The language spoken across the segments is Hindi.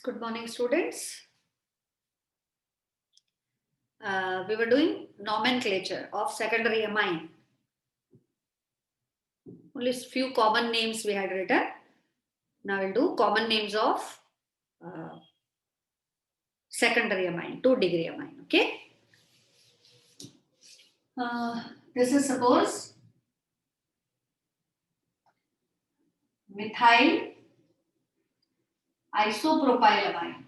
Good morning, students. We were doing nomenclature of secondary amine. Only few common names we had written. Now we'll do common names of secondary amine, 2-degree amine. Okay. This is suppose methyl isopropyl amine.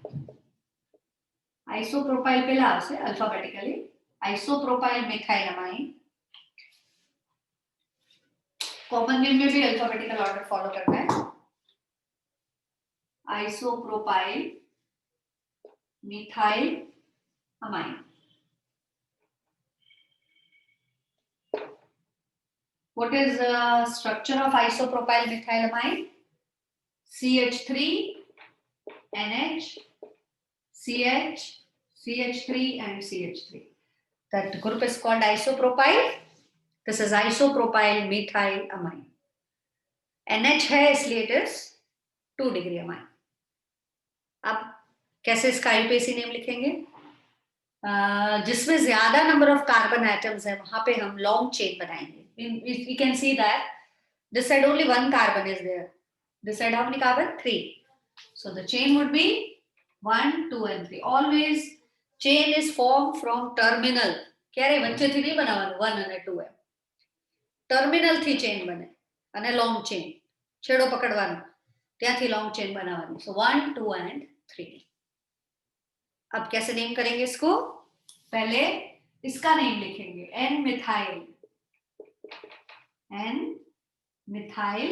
Isopropyl पहला आवश्य alphabetically. Isopropyl methyl amine. Common name में भी अल्फाबेटिकल ऑर्डर फॉलो करना है. Isopropyl methyl amine. What is the structure of isopropyl methyl amine? CH3 NH CH CH3 and CH3. That group is called isopropyl. This is isopropyl methyl amine. NH है इसलिए it is 2-degree amine. अब कैसे इसका IUPAC नेम लिखेंगे? जिसमें ज्यादा नंबर ऑफ कार्बन एटम्स है वहां पे हम लॉन्ग चेन बनाएंगे. We can see that this side only one carbon is there. This side how many carbon? 3. So the chain would be 1, 2 and 3. Always chain is formed from terminal. ક્યારે વચ્ચેથી નહીં બનાવવાનું 1 અને 2 એમ. ટર્મિનલ થી ચેન બને અને લોંગ ચેન છેડો પકડવાનો ત્યાંથી લોંગ ચેન બનાવવાની. So 1, 2 and 3. अब कैसे नेम करेंगे इसको? पहले इसका नेम लिखेंगे N methyl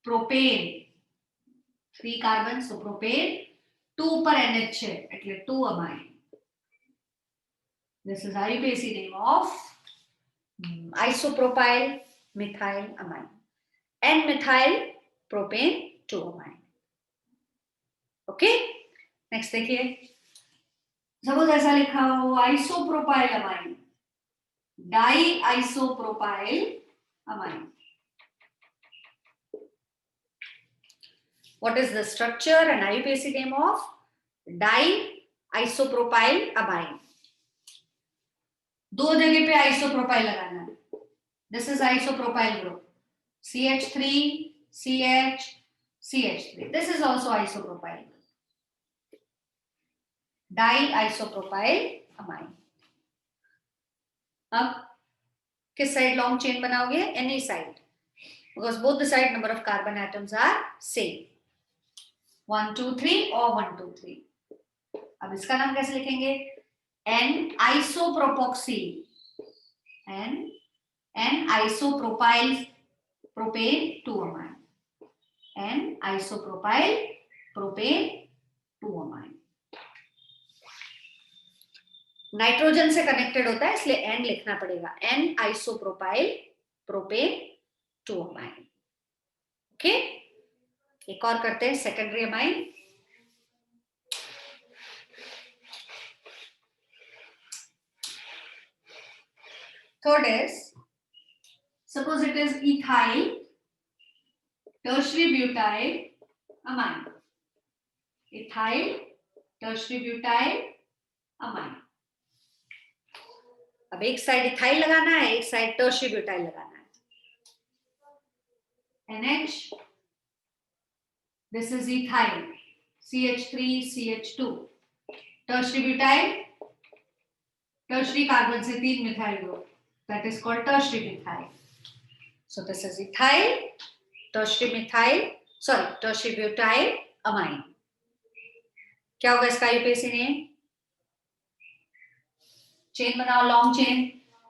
propane. 3 carbon, so propane. 2 पर NH है એટલે 2 amine. This is IUPAC name of isopropyl methyl amine. N-methyl propane 2 amine. Okay, next देखिए. सपोज ऐसा लिखा हो isopropyl amine, di isopropyl amine. What is the structure and IUPAC name of di isopropyl amine? 2 जगह पे आइसोप्रोपाइल लगाना है. This is isopropyl group. CH3 CH CH3. This is also isopropyl. Diisopropyl amine. अब किस साइड लॉन्ग चेन बनाओगे? Any side, because both the side number of carbon atoms are same. 1 2 3 और 1 2 3. अब इसका नाम कैसे लिखेंगे? N isopropoxy. N isopropyl propane 2 amine. N isopropyl propane 2 amine. Nitrogen से कनेक्टेड होता है इसलिए एन लिखना पड़ेगा. N isopropyl propane 2 amine. Okay, एक और करते हैं secondary amine. Third is suppose it is ethyl tertiary butyl amine. Ethyl tertiary butyl amine. अब एक साइड इथाइल लगाना है, एक साइड टर्शरी ब्यूटाइल लगाना है. NH, this is ethyl, CH3 CH2. Tertiary butyl, tertiary carbon से 3 methyl group, that is called tertiary methyl. So this is ethyl tertiary butyl amine. क्या होगा इसका IUPAC नेम? चेन बनाओ, लॉन्ग चेन.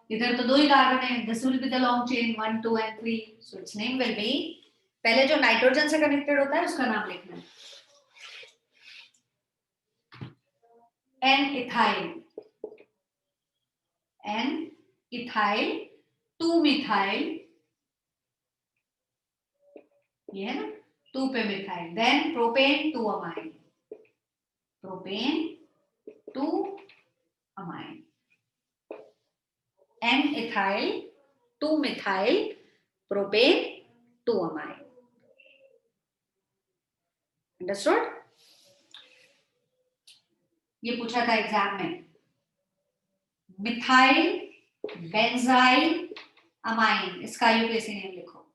इधर तो 2 ही कार्बन है. This will be the long chain 1 2 and 3. So it's name will be, पहले जो नाइट्रोजन से कनेक्टेड होता है उसका नाम लिखना है. N इथाइल 2 मिथाइल, ये है ना, 2 पे methyl. Then propane 2 amine. Propane 2 amine. N-ethyl 2 methyl propane 2 amine. Understood? ये पूछा था एग्जाम में, मिथाइल बेंजाइल अमाइन, इसका आईयूपीएसी नेम लिखो,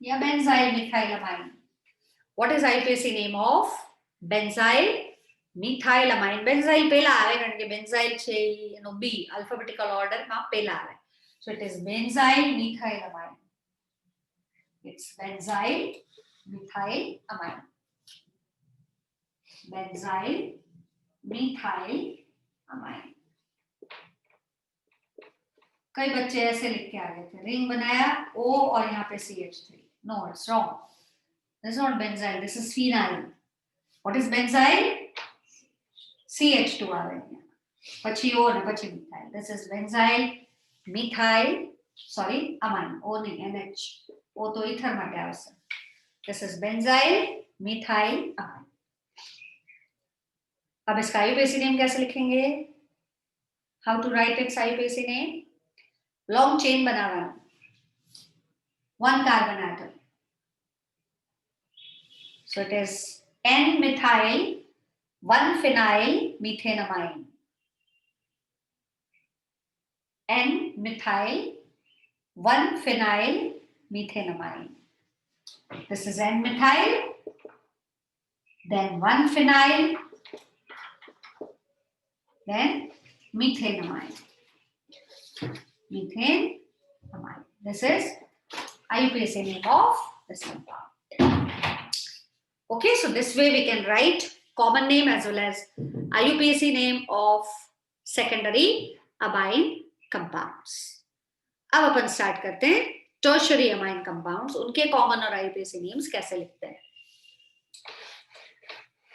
या benzyl methyl amine. What is IUPAC name of benzyl methyl amine? Benzyl પહેલા આવે કારણ કે બેન્ઝાઇલ છે એનો બી આલ્ફાબેટિકલ ઓર્ડરમાં પહેલા આવે. So it is benzyl methyl amine. It's benzyl methyl amine. Benzyl methyl amine. कई बच्चे ऐसे लिख के आ गए थे, रिंग बनाया O और यहाँ पे CH3. No, it's wrong. This is not benzyl, this is phenyl. What is benzyl? CH2 આવે પછી O ને પછી methyl. This is benzyl methyl, sorry, amine. O નહીં, NH. O તો ether માટે આવશે. This is benzyl methyl amine. अब इसका आईयूपीएसी नेम कैसे लिखेंगे? How to write its IUPAC name? Long chain banana, one carbon atom. So it is N-methyl 1-phenyl methanamine. N-methyl 1-phenyl methanamine. This is N-methyl, then 1-phenyl, then methanamine. Methanamine. This is IUPAC name of this compound. Okay, so this way we can write common name as well as IUPAC name of secondary amine compounds. अब अपन स्टार्ट करते हैं टर्शियरी अमाइन कंपाउंड्स, उनके कॉमन और IUPAC नेम्स कैसे लिखते हैं.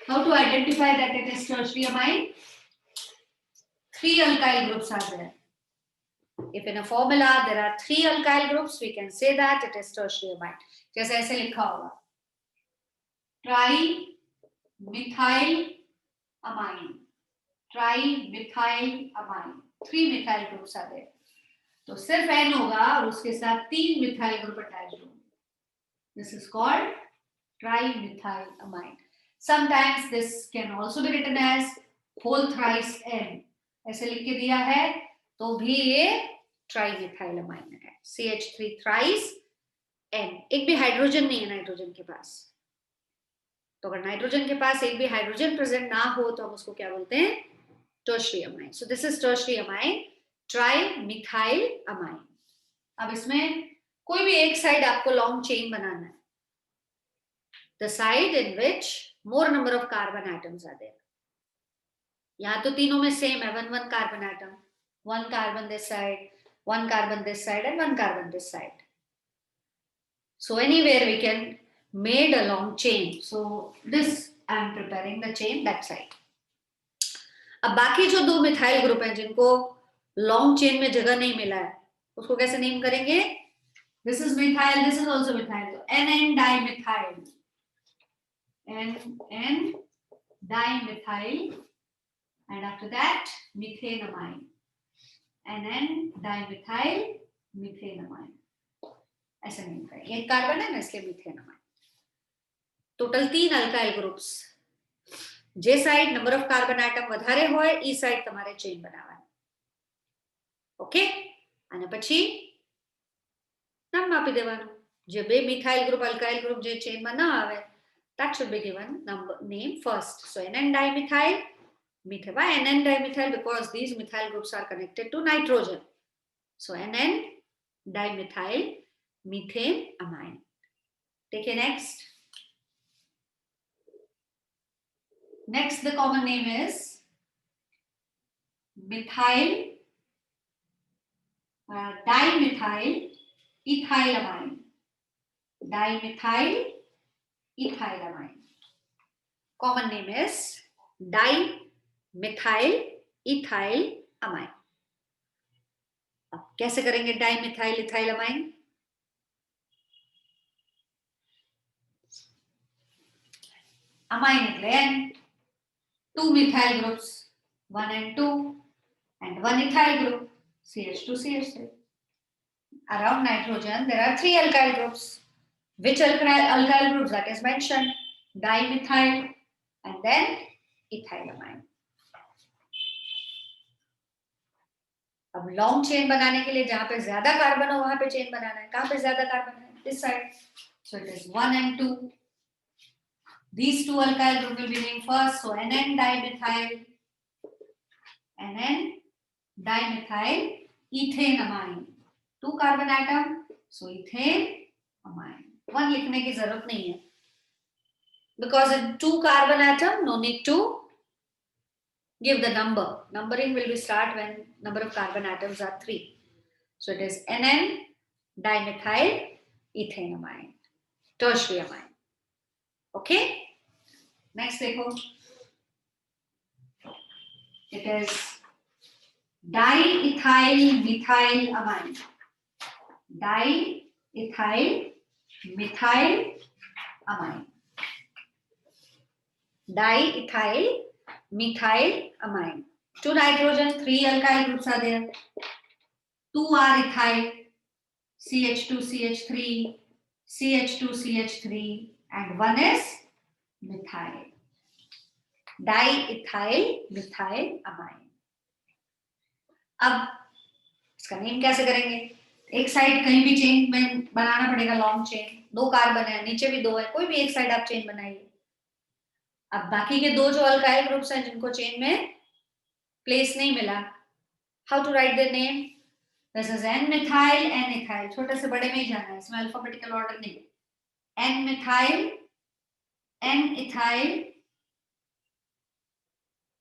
How to identify that it is tertiary amine? 3 alkyl groups are there. If in a formula there are 3 alkyl groups, we can say that it is tertiary amine. जैसे ऐसे लिखा होगा trimethyl amine, trimethyl amine, 3 methyl groups आ गए, तो सिर्फ N होगा और उसके साथ 3 मिथाइल ग्रुप अटैच होंगे. This is called trimethyl amine. Sometimes this can also be written as whole thrice N. ऐसे लिख के दिया है तो भी ये ट्राइमिथाइल अमाइन है. CH3 thrice N. एक भी हाइड्रोजन नहीं है नाइट्रोजन के पास, तो अगर नाइट्रोजन के पास एक भी हाइड्रोजन प्रेजेंट ना हो तो हम उसको क्या बोलते हैं? Tertiary amine. So this is tertiary amine, trimethyl amine. अब इसमें कोई भी एक साइड आपको लॉन्ग चेन बनाना है, the side in which more number of carbon atoms are there. यहाँ तो तीनों में सेम है, 1 carbon atom, 1 carbon this side, 1 carbon this side and 1 carbon this side. So anywhere we can made a long chain. So this I am preparing the chain that side. अब बाकी जो 2 मिथाइल ग्रुप हैं जिनको लॉन्ग चेन में जगह नहीं मिला है, उसको कैसे नेम करेंगे? This is methyl, this is also methyl. So NN dimethyl, NN dimethyl, and after that methanamine, NN dimethyl methanamine. ऐसा नहीं करें, एक कार्बन है ना इसलिए मीथेनामाइन. Total 3 alkyl groups, J side number of carbon atom વધારે હોય ઈ સાઇડ તમારે ચેઇન બનાવવાની. ઓકે, અને પછી નામ આપી દેવાનું. જે બે મિથાઇલ ગ્રુપ અલ્કાઇલ ગ્રુપ જે ચેઇનમાં ના આવે, that should be given number name first. So NN dimethyl methyl. Why NN dimethyl? Because these methyl groups are connected to nitrogen. So NN dimethyl methanamine. Take a next. Next, the common name is methyl dimethyl ethylamine. Dimethyl ethylamine. Common name is dimethyl ethylamine. अब कैसे करेंगे dimethyl ethylamine? Amine એટલે N, 2 methyl groups, 1 and 2, and 1 ethyl group, CH2 CH3. Around nitrogen there are 3 alkyl groups. Which alkyl groups? That is mentioned, dimethyl and then ethylamine. अब लॉन्ग चेन बनाने के लिए जहां पे ज्यादा कार्बन हो वहां पे चेन बनाना है. कहां पे ज्यादा कार्बन है? This side. So it is 1 and 2. These two alkyl group will be named first. So NN dimethyl ethanamine. 2 carbon atom. So ethanamine. 1 लिखने की जरूरत नहीं है. Because in 2 carbon atom, no need to give the number. Numbering will be start when number of carbon atoms are 3. So it is NN dimethyl ethanamine, tertiary amine. Okay. Next देखो. It is diethyl methyl amine. Diethyl methyl amine. Diethyl methyl amine. 2 nitrogen, 3 alkyl groups are there. 2 are ethyl, CH2CH3, CH2CH3, and 1 is methyl. Diethyl methyl amine. अब इसका नेम कैसे करेंगे? एक साइड कहीं भी चेन में बनाना पड़ेगा, लॉन्ग चेन. 2 कार्बन है, नीचे भी 2 है, कोई भी एक साइड आप चेन बनाइए. अब बाकी के 2 जो अल्काइल ग्रुप्स हैं जिनको चेन में प्लेस नहीं मिला, how to write their name? This is N methyl N ethyl. छोटे से बड़े में ही जाना है, इसमें अल्फाबेटिकल ऑर्डर नहीं. N methyl N ethyl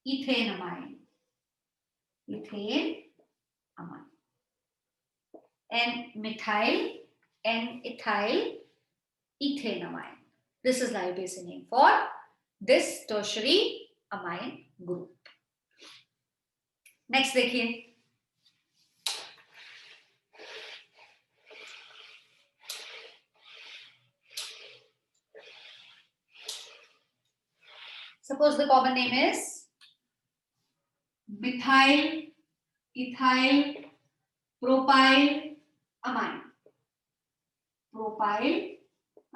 ethanamine. Ethanamine. N-methyl, N-ethyl, ethanamine. This is the IUPAC name for this tertiary amine group. Next देखिए. Suppose the common name is methyl, ethyl, propyl amine. Propyl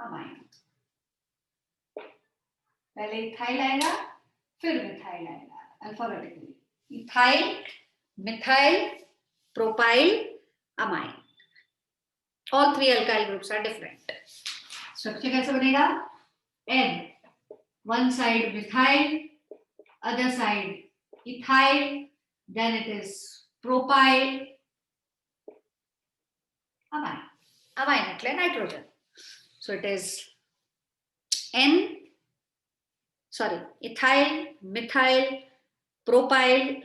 amine. पहले इथाइल आएगा फिर मिथाइल आएगा alphabetically. Ethyl, methyl, propyl, amine. All 3 alkyl groups are different. Structure कैसे बनेगा? N, one side methyl, other side ethyl, then it is propyl amine. Amine એટલે nitrogen. So it is ethyl, methyl, propyl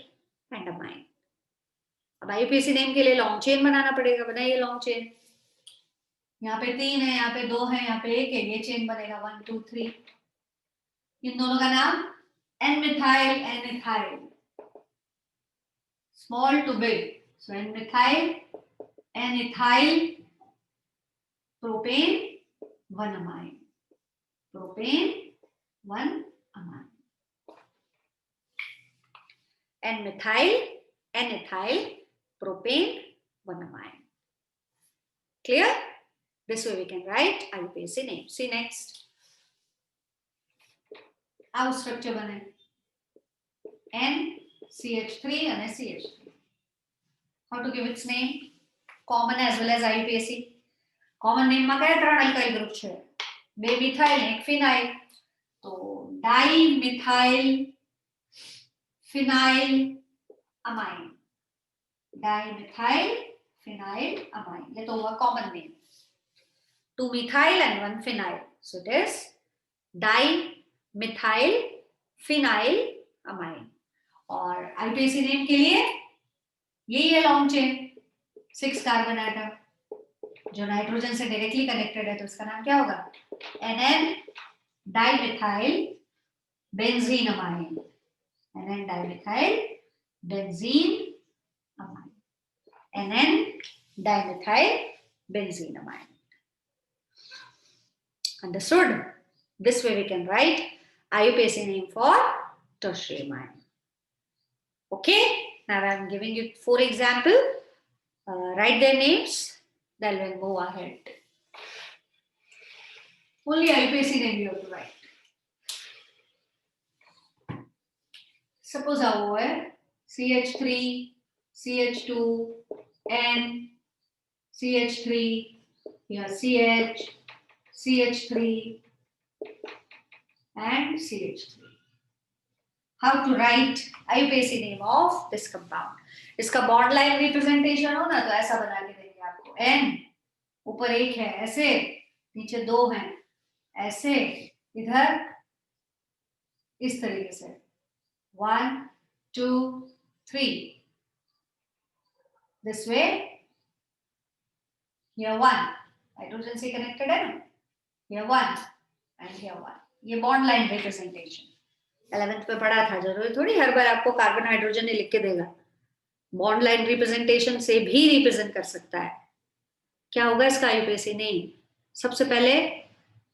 and amine. अब IUPAC नेम के लिए लॉन्ग चेन बनाना पड़ेगा. बनाइए लॉन्ग चेन. यहाँ पे 3 है, यहाँ पे 2 है, यहाँ पे 1 है. ये चेन बनेगा 1 2 3. इन दोनों का नाम N-methyl, N-ethyl. Small to big. So N-methyl, N-ethyl, propane, 1 amine. Propane, 1 amine. N-methyl, N-ethyl, propane, 1 amine. Clear? This way we can write IUPAC name. See next. Our structure बने NCH3 and CH3. How to give its name? Common as well as IUPAC. Common name માં કયા 3 alkyl group છે? 2 મિથાઇલ એક ફિનાઇલ. તો dimethyl phenyl amine. Dimethyl phenyl amine. ये तो हुआ common name. 2 methyl and 1 phenyl. So it is dimethyl phenyl amine. और IUPAC नेम के लिए यही है लॉन्ग चेन. 6 कार्बन एटम जो नाइट्रोजन से डायरेक्टली कनेक्टेड है, तो इसका नाम क्या होगा? NN dimethyl benzene amine. NN dimethyl benzene amine. NN dimethyl benzene amine. Understood? This way we can write IUPAC name for tertiary amine. Okay? Now I am giving you 4 examples. Write their names, then we'll move ahead. Only IUPAC name you have to write. Suppose our CH3, CH2, N, CH3, here CH, CH3, and CH3. How to write IUPAC name of this compound? इसका बॉन्ड लाइन रिप्रेजेंटेशन हो ना तो ऐसा बना के देंगे आपको, N ऊपर एक है ऐसे, नीचे दो हैं ऐसे, इधर इस तरीके से 1 2 3 this way, here 1 हाइड्रोजन से कनेक्टेड है ना, here 1 and here 1, ये बॉन्ड लाइन रिप्रेजेंटेशन 11th में पढ़ा था। जरूरी थोड़ी हर बार आपको कार्बन हाइड्रोजन ही लिख के देगा, बॉन्ड लाइन रिप्रेजेंटेशन से भी रिप्रेजेंट कर सकता है। क्या होगा इसका आईयूपीएसी नेम? सबसे पहले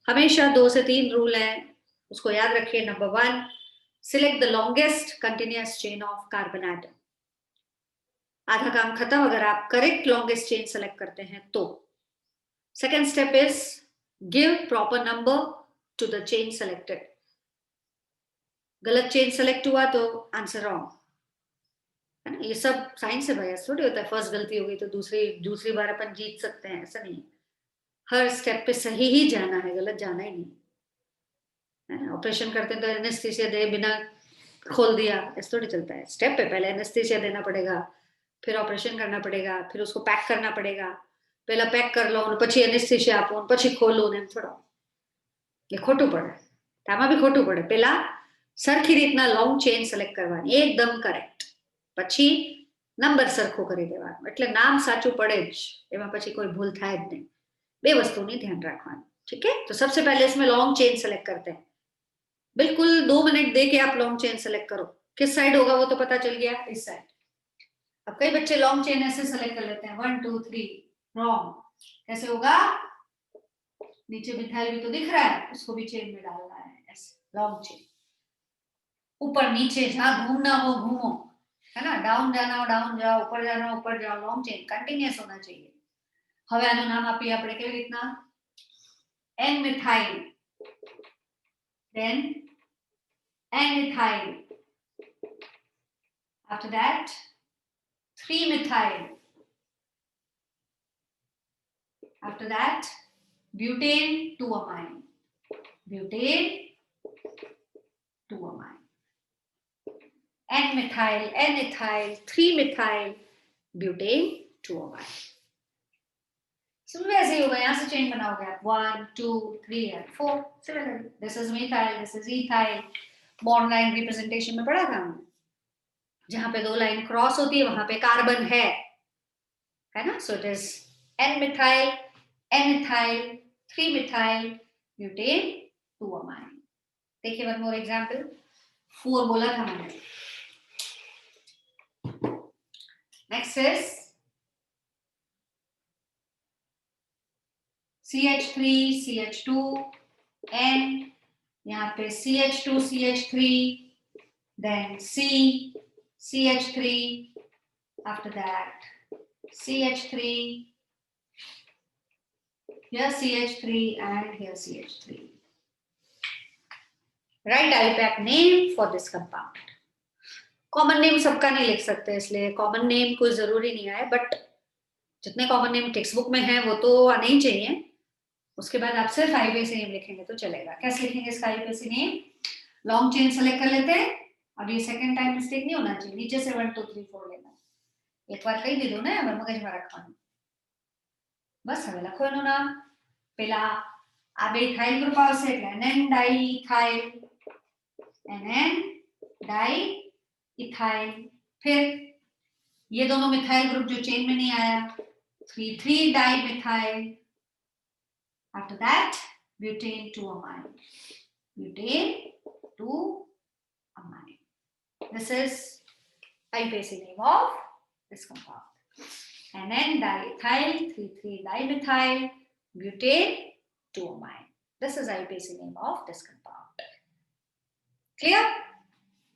हमेशा 2 से 3 रूल है, उसको याद रखिए। Number 1, select the longest continuous chain of carbon atom. आधा काम खत्म अगर आप करेक्ट लॉन्गेस्ट चेन सेलेक्ट करते हैं तो। Second step is give proper number two the chain selected. गलत चेन सेलेक्ट हुआ तो आंसर रॉन्ग है ना, ये सब साइंस है भाई, ऐसा थोड़ी होता है फर्स्ट गलती हो गई तो दूसरी बार अपन जीत सकते हैं, ऐसा नहीं। हर स्टेप पे सही ही जाना है, गलत जाना ही नहीं है ना। ऑपरेशन करते हैं तो एनेस्थीसिया दे बिना खोल दिया ऐसा थोड़ी चलता है। स्टेप पे पहले एनेस्थीसिया देना पड़ेगा, फिर ऑपरेशन करना पड़ेगा, फिर उसको पैक करना पड़ेगा। पहला पैक कर लो પછી એનેસ્થીસિયા આપો પછી ખોલો ને એમ થોડા, એ ખોટું પડે। આમાં બી ખોટું પડે। પહેલા સરખી રીતના લોંગ ચેન સિલેક્ટ કરવાની એકદમ કરેક્ટ, પછી નંબર સરખો કરી દેવાનો, એટલે નામ સાચું પડે જ, એમાં પછી કોઈ ભૂલ થાય જ નહીં। બે વસ્તુની ध्यान रखवानी, ठीक है। तो सबसे पहले इसमें लॉन्ग चेन सेलेक्ट करते हैं। बिल्कुल 2 मिनट दे के आप लॉन्ग चेन सेलेक्ट करो। किस साइड होगा वो तो पता चल गया, इस साइड। अब कई बच्चे लॉन्ग चेन ऐसे सेलेक्ट कर लेते हैं 1 2 3, रॉन्ग। कैसे होगा? नीचे मिथाइल भी तो दिख रहा है, उसको भी चेन में डालना है ऐसे लॉन्ग चेन। ऊपर नीचे जहां घूमना हो घूमो, है ना, डाउन जाना हो डाउन जाओ, ऊपर जाना हो ऊपर जाओ, लॉन्ग चेन कंटिन्यूअस होना चाहिए। હવે આનું નામ આપીએ આપણે કેવી રીતના? N methyl, then N ethyl, after that 3 methyl, after that butane 2 amine, butane 2 amine, N methyl, N ethyl, 3 methyl, butane 2 amine। वैसे ही होगा, यहां से चेन बनाओगे आप 1 2 3 and 4। Similarly this is methyl, this is ethyl. Bond line representation में पढ़ा था हमने, जहां पे 2 लाइन क्रॉस होती है वहां पे कार्बन है ना। So it is N methyl, N ethyl, 3 methyl, butane 2 amine. देखिए वन मोर एग्जांपल, 4 बोला था मैंने। Next is CH3 CH2 N, यहाँ पे CH2 CH3, then C CH3, after that CH3, here CH3 and here CH3। Write IUPAC name for this compound। Common name सबका नहीं लिख सकते, इसलिए कॉमन नेम कोई जरूरी नहीं है, बट जितने कॉमन नेम टेक्स्ट बुक में है वो तो आने ही चाहिए। उसके बाद आप सिर्फ आईयूपीएसी नेम लिखेंगे तो चलेगा। कैसे लिखेंगे इसका IUPAC name? Long chain select कर लेते हैं। अब ये सेकंड टाइम मिस्टेक नहीं होना चाहिए, नीचे से 1 2 3 4 लेना। एक बार कही दीधું ને, હવે મગજમાં રાખવાનું બસ। હવે લખો એનું નામ। પેલા આ બે ઇથાઇલ ગ્રુપ આવશે એટલે NN डाइइथाइल, NN डाइइथाइल। फिर ये दोनों मिथाइल ग्रुप जो चेन में नहीं आया 3 3 dimethyl, after that butane 2 amine, butane 2 amine। This is IUPAC name of this compound, NN diethyl 3 3 dimethyl, butane 2 amine। This is IUPAC name of this compound। Clear?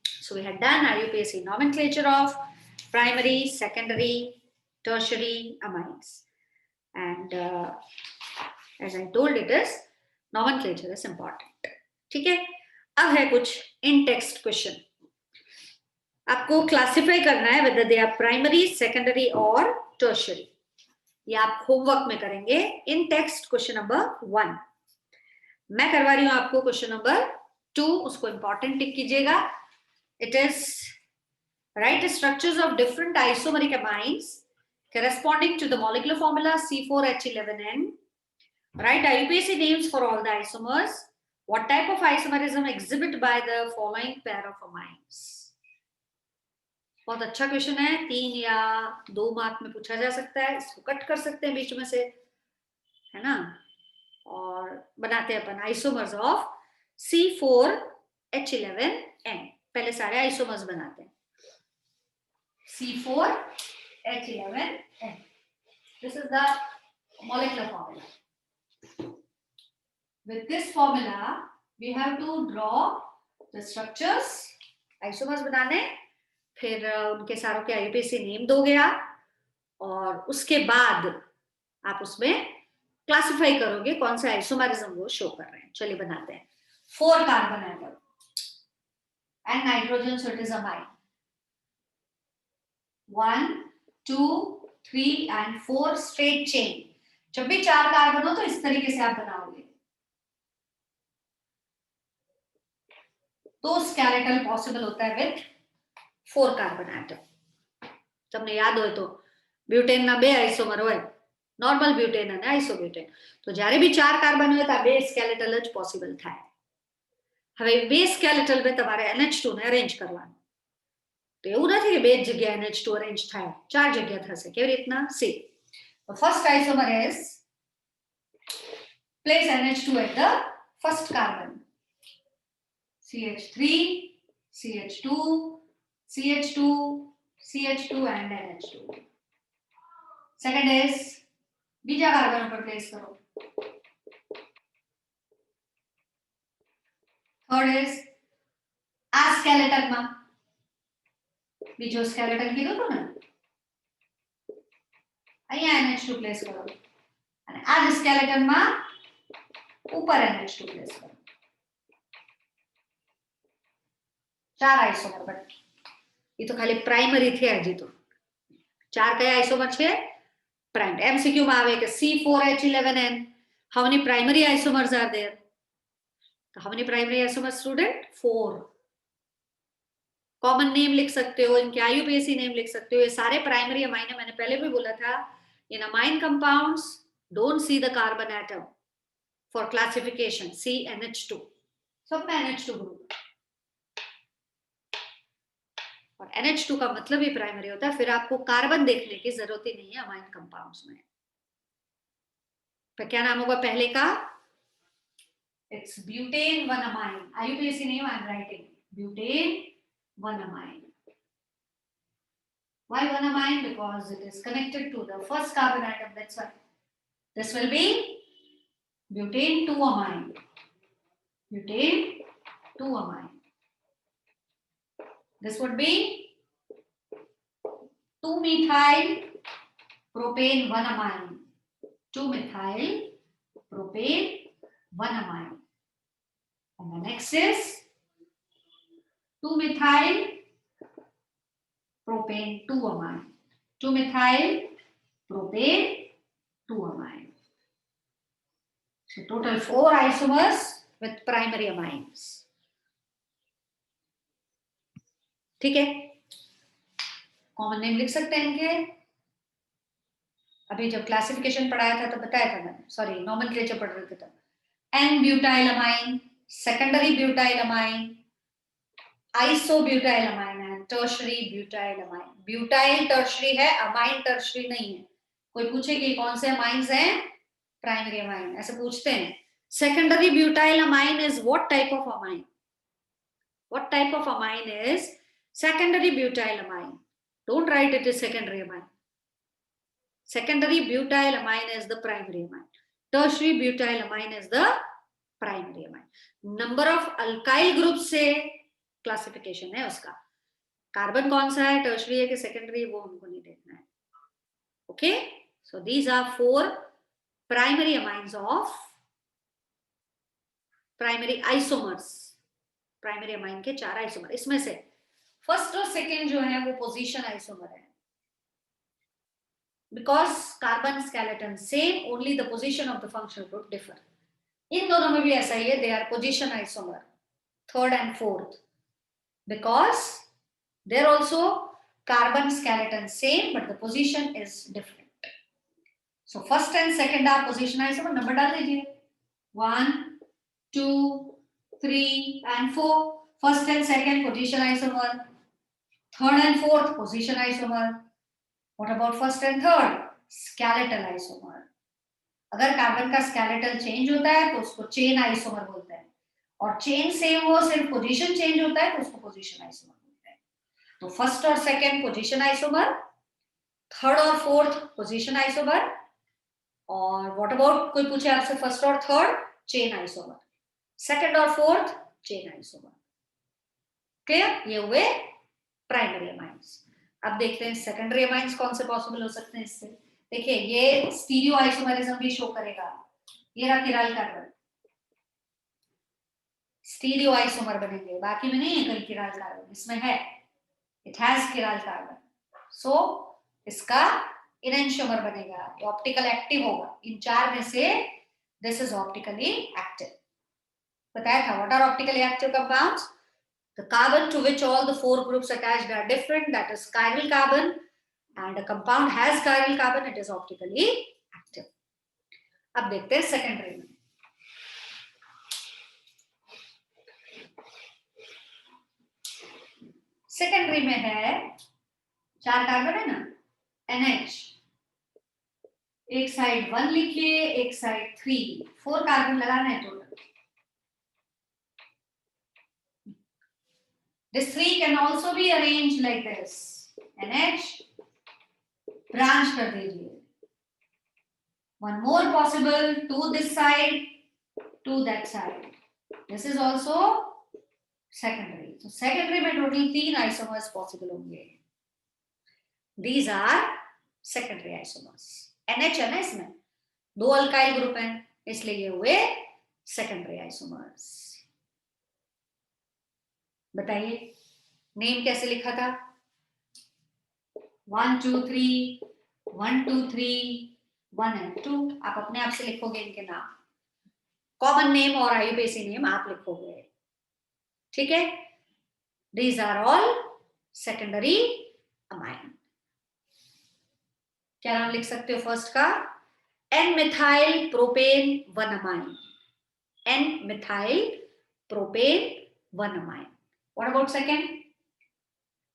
So we had done IUPAC nomenclature of primary, secondary, tertiary amines, and as I told it is nomenclature is important। ठीक है। अब है कुछ इन टेक्स्ट क्वेश्चन। आपको क्लासिफाई करना है whether they are primary, secondary और tertiary. ये आप होमवर्क में करेंगे इन टेक्स्ट क्वेश्चन नंबर 1. मैं करवा रही हूं आपको क्वेश्चन नंबर 2, उसको इंपॉर्टेंट टिक कीजिएगा. It is write the structures of different isomeric amines corresponding to the molecular formula C4H11N. Write IUPAC names for all the isomers. What type of isomerism exhibit by the following pair of amines? बहुत अच्छा क्वेश्चन है, 3 या 2 मार्क में पूछा जा सकता है. इसको कट कर सकते हैं बीच में से, है ना. और बनाते हैं अपन आइसोमर्स ऑफ C4H11N. पहले सारे आइसोमर्स बनाते हैं. C4H11N. This is the molecular formula. With this formula, we have to draw the structures. Isomers बनाने, फिर उनके सारों के आईयूपीएसी नेम दोगे आप, और उसके बाद आप उसमें क्लासिफाई करोगे कौन सा आइसोमरिज्म वो शो कर रहे हैं. चलिए बनाते हैं. 4 carbon atom and nitrogen, so it is amine. 1, 2, 3 and 4 straight chain. जब भी 4 कार्बन हो तो इस तरीके से आप बनाओगे. तो स्केलेटल पॉसिबल होता है विथ 4 કાર્બન એટમ. તમને યાદ હોય તો બ્યુટેન ના 2 આઇસોમર હોય, નોર્મલ બ્યુટેન અને આઇસોબ્યુટેન. તો જ્યારે બી 4 કાર્બન હોય તો આ 2 સ્કેલેટલ જ પોસિબલ થાય. હવે 2 સ્કેલેટલ में તમારે NH2 ને અરેન્જ કરવાનું. તો એવું નથી કે 2 જગ્યાએ NH2 અરેન્જ થાય, 4 જગ્યા થશે. કેવી રીતના? C the first isomer is place NH2 at the first carbon. CH3, CH2, CH2, CH2 and NH2. Second is बीजा कार्बन पर प्लेस करो. Third is આ સ્કેલેટન માં બીજો સ્કેલેટન કીધું તો ને, અહીંયા NH2 પ્લેસ કરો અને આ જ સ્કેલેટન માં ઉપર NH2 પ્લેસ કરો. 4 આइसोमर બને. ये तो खाली प्राइमरी थे. हजी तो 4 कया आइसोमर छे? प्राइम. एमसीक्यू में आवे कि C4H11N, how many primary isomers are there? तो how many primary isomers student? 4. Common name लिख सकते हो, इनके आईयूपीएसी नेम लिख सकते हो. ये सारे प्राइमरी अमाइन है. मैंने पहले भी बोला था, in amine compounds don't see the carbon atom for classification. See NH2, सब में NH2 ग्रुप. और NH2 का मतलब ही प्राइमरी होता है. फिर आपको कार्बन देखने की जरूरत ही नहीं है अमाइन कंपाउंड्स में. तो क्या नाम होगा पहले का? It's butane 1 amine. IUPAC name I am writing butane 1 amine. Why 1 amine? Because it is connected to the first carbon atom. That's why this will be butane 2 amine. Butane 2 amine. This would be 2-methyl propane 1 amine. 2-methyl propane 1 amine. And the next is 2-methyl propane 2 amine. 2-methyl propane 2 amine. So total 4 isomers with primary amines. ठीक है. कॉमन नेम लिख सकते हैं इनके. अभी जब क्लासिफिकेशन पढ़ाया था तो बताया था मैंने, सॉरी नॉमेनक्लेचर पढ़ रहे थे तब. N butyl amine, secondary butyl amine, isobutyl amine and tertiary butyl amine. Butyl tertiary है, अमाइन टर्शरी नहीं है. कोई पूछे कि कौन से अमाइंस हैं? प्राइमरी अमाइन, ऐसे पूछते हैं. Secondary butyl amine is what type of amine? What type of amine is secondary butyl amine? Don't write it as secondary amine. Secondary butyl amine is the primary amine. Tertiary butyl amine is the primary amine. Number of alkyl groups से classification है उसका. कार्बन कौन सा है, टर्शरी है कि सेकेंडरी, वो हमको नहीं देखना है. Okay, so these are 4 primary amines of primary isomers. Primary amine के 4 आइसोमर. इसमें से फर्स्ट और सेकेंड जो है वो पोजीशन आइसोमर है, because carbon skeleton same, only the position of the functional group differ. इन दोनों में भी ऐसा ही है, they are position isomer, third and fourth, because there also carbon skeleton same but the position is different. So first and second are position isomer. Number डाल दीजिए 1 2 3 and 4, first and second position isomer, third and fourth position isomer. What about first and third? Skeletal isomer. अगर कार्बन का स्केलेटल चेंज होता है तो उसको चेन आइसोमर बोलते हैं, और चेन सेम हो सिर्फ पोजीशन चेंज होता है तो उसको पोजीशन आइसोमर बोलते हैं। तो फर्स्ट और सेकेंड पोजीशन आइसोमर, थर्ड और फोर्थ पोजीशन आइसोमर, और व्हाट अबाउट कोई पूछे आपसे फर्स्ट और थर्ड, चेन आइसोमर, सेकेंड और फोर्थ चेन आइसोमर। क्लियर? ये हुए प्राइमरी अमाइंस। अब देखते हैं सेकेंडरी अमाइंस कौन से पॉसिबल हो सकते हैं इससे। देखिए ये स्टीरियो आइसोमरिज्म भी शो करेगा, ये रहा किराल कार्बन, स्टीरियो आइसोमर बनेंगे, बाकी में नहीं है कहीं किराल कार्बन, इसमें है, इट हैज किराल कार्बन, सो इसका इनेंशियोमर बनेगा, ये ऑप्टिकल एक्टिव होगा। इन चार में से दिस इज ऑप्टिकली एक्टिव। बताया था what are optically active compounds? The carbon to which all the four groups attached are different, that is chiral carbon, and a compound has chiral carbon, it is optically active. अब देखते हैं सेकेंडरी में। सेकेंडरी में है 4 कार्बन है ना, NH, एक साइड 1 लिखिए, एक साइड 3, 4 कार्बन लगाना है total. This 3 can also be arranged like this, NH, branch कर दीजिए, one more possible, 2 this side, 2 that side, this is also secondary. So secondary में total 3 isomers possible होंगे, these are secondary isomers। NH है ना इसमें, 2 अल्काइल ग्रुप हैं, इसलिए ये हुए secondary isomers। बताइए नेम कैसे लिखा था? 1 2 3, 1 2 3, 1 and 2, आप अपने आप से लिखोगे इनके नाम, कॉमन नेम और आईयूपीएसी नेम आप लिखोगे, ठीक है? These are all secondary amine। क्या नाम लिख सकते हो फर्स्ट का? N-methyl propane 1 amine, N-methyl propane 1 amine। What about second?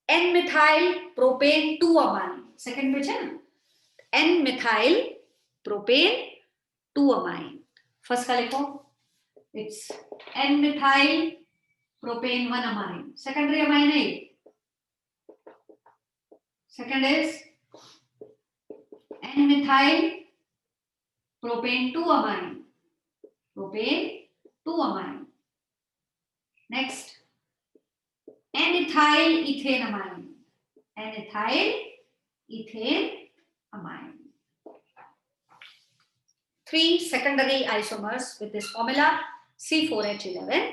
N-methyl propane 2 amine, second which है ना, N-methyl propane 2 amine। फर्स्ट का लिखो, it's N-methyl propane 1 amine, secondary amine है, second is N-methyl propane 2 amine, propane 2 amine। next N-ethyl ethane amine, N-ethyl ethane amine। 3 secondary isomers with this formula C4H11N।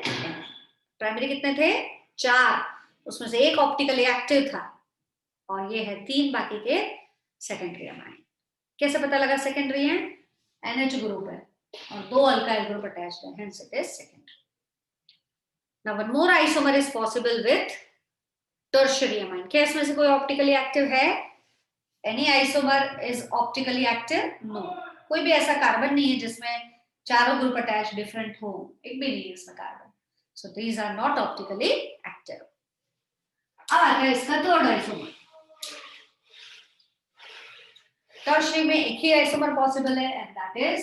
Primary कितने थे? 4, उसमें से एक ऑप्टिकली एक्टिव था, और ये है 3 बाकी के सेकेंडरी अमाइन। कैसे पता लगा सेकेंडरी है? NH ग्रुप है और 2 अल्काइल ग्रुप अटैच्ड है, hence it is secondary। Now one more isomer is possible with tertiary amine। क्या इसमें से कोई ऑप्टिकली एक्टिव है? Any isomer is optically active? No, कोई भी ऐसा कार्बन नहीं है जिसमें चारों ग्रुप अटैच डिफरेंट हो, एक भी नहीं है इसमें carbon, so these are not optically active। अब आता है इसका थर्ड आइसोमर। टर्शियरी में एक ही आइसोमर पॉसिबल है, एंड दैट इज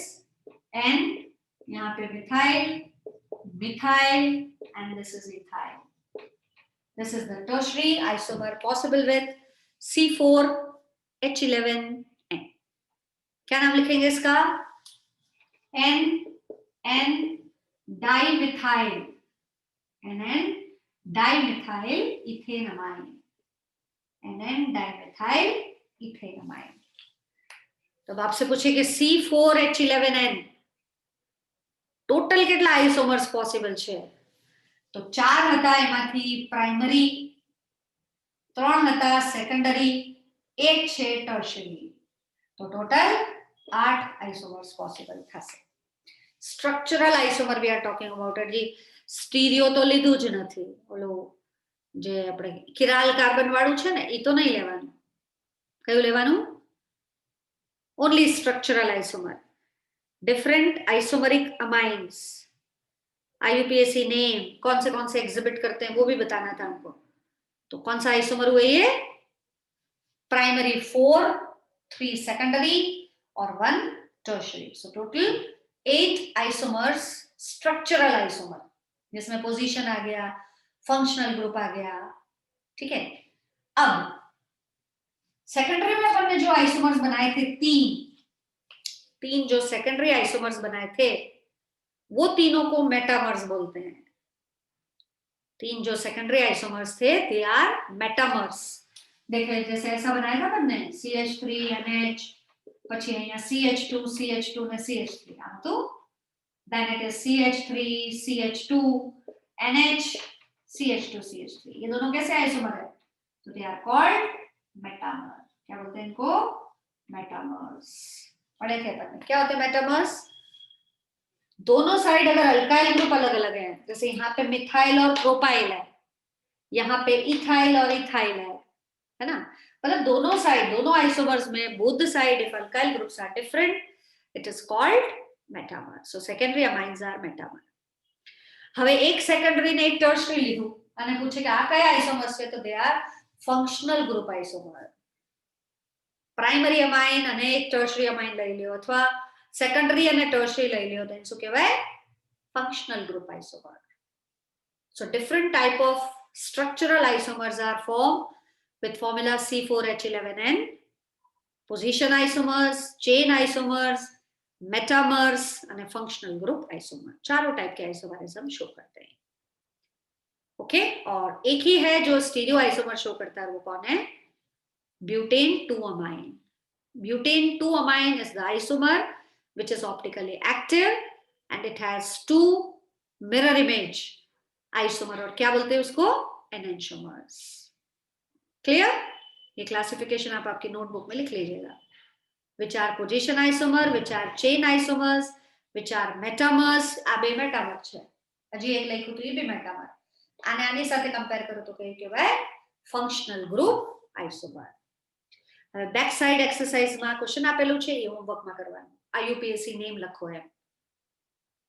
N, यहाँ पे methyl, methyl, and this is ethyl. This is the tertiary isomer possible with C4H11N। क्या नाम लिखेंगे इसका? N dimethyl, NN dimethyl ethanamine, NN dimethyl ethanamine. तो अब आपसे पूछे कि C4H11N टोटल કેટલા આઇસોમર્સ પોસિબલ છે? તો 4 હતા, એમાંથી પ્રાઇમરી 3 હતા સેકન્ડરી, 1 છે ટર્શરી. તો ટોટલ 8 આઇસોમર્સ પોસિબલ થશે. Structural isomer we are talking about it. જી સ્ટીરિયો તો લીધું જ નથી, ઓલો જે આપણે કિરાલ કાર્બન વાળું છે ને એ તો નહીં લેવાનું. કયું લેવાનું? Only structural isomer. Different isomeric amines, IUPAC name, कौन से एग्जिबिट करते हैं वो भी बताना था हमको. तो कौन सा आइसोमर हुआ ये? प्राइमरी 4, 3 सेकेंडरी और 1 tertiary. So total 8 isomers structural isomer, जिसमें पोजीशन आ गया, फंक्शनल ग्रुप आ गया. ठीक है. अब सेकेंडरी में अपन ने जो आइसोमर्स बनाए थे, तीन जो सेकेंडरी आइसोमर्स बनाए थे, वो तीनों को मेटामर्स बोलते हैं. 3 जो सेकेंडरी आइसोमर्स थे, दे आर मेटामर्स. देखिए जैसे ऐसा बनाया था अपन ने, CH3NH, પછી અહીંયા CH2 CH2 ને CH3. આમ તો then it is CH3 CH2 NH CH2 CH3. ये दोनों कैसे आइसोमर है? तो दे आर कॉल्ड मेटामर. क्या बोलते हैं इनको? मेटामर्स. पढ़े थे अपन. क्या होते हैं मेटामर्स? दोनों साइड अगर अल्काइल ग्रुप अलग अलग है, जैसे यहाँ पे मिथाइल और प्रोपाइल है, यहाँ पे इथाइल और इथाइल है ना, मतलब दोनों साइड, दोनों आइसोमर्स में both the side if alkyl groups are different, it is called metamer. So secondary amines are metamer. હવે એક સેકન્ડરી ને એક ટર્શરી લીધું અને પૂછે કે આ કયા આઇસોમર્સ છે, તો they are functional group isomer. Primary amine અને એક ટર્શરી અમાઇન લઈ લ્યો, અથવા સેકન્ડરી અને ટર્શરી લઈ લ્યો, તો શું કહેવાય? Functional group isomer. So different type of structural isomers are formed with formula C4H11N. Position isomers, chain isomers, metamers and functional group isomer. चारों टाइप के आइसोमरिज्म शो करते हैं. ओके. और एक ही है जो स्टीरियो आइसोमर शो करता है, वो कौन है? Butane 2 amine. Butane 2 amine is the isomer which is optically active and it has 2 mirror image isomer. और क्या बोलते हैं उसको? एनेंटियोमर्स. क्लियर? ये क्लासिफिकेशन आप आपकी नोटबुक में लिख लीजिएगा. which are position isomer, which are chain isomers, which are metamers. આ બે મેટામર છે. હજી એક લખ્યું તો એ બી મેટામર. આને આની સાથે કમ્પેર કરો તો કઈ કહેવાય? Functional group isomer. હવે બેક સાઇડ એક્સરસાઇઝમાં ક્વેશ્ચન આપેલું છે, એ હોમવર્કમાં કરવાનું. IUPAC નેમ લખો એમ.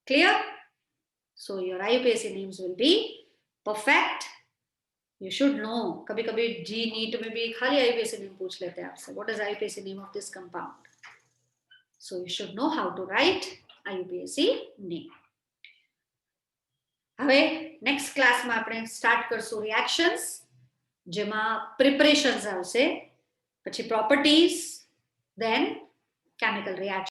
Clear? So your IUPAC names will be perfect. You should know. कभी कभी जी नीट में भी खाली IUPAC नेम पूछ लेते हैं आपसे. What is IUPAC name of this compound? So you should know how to write IUPAC name. હવે નેક્સ્ટ ક્લાસમાં આપણે સ્ટાર્ટ કરશું રિએક્શન્સ, જેમાં પ્રિપરેશન્સ આવશે, પછી પ્રોપર્ટીઝ, then chemical reaction.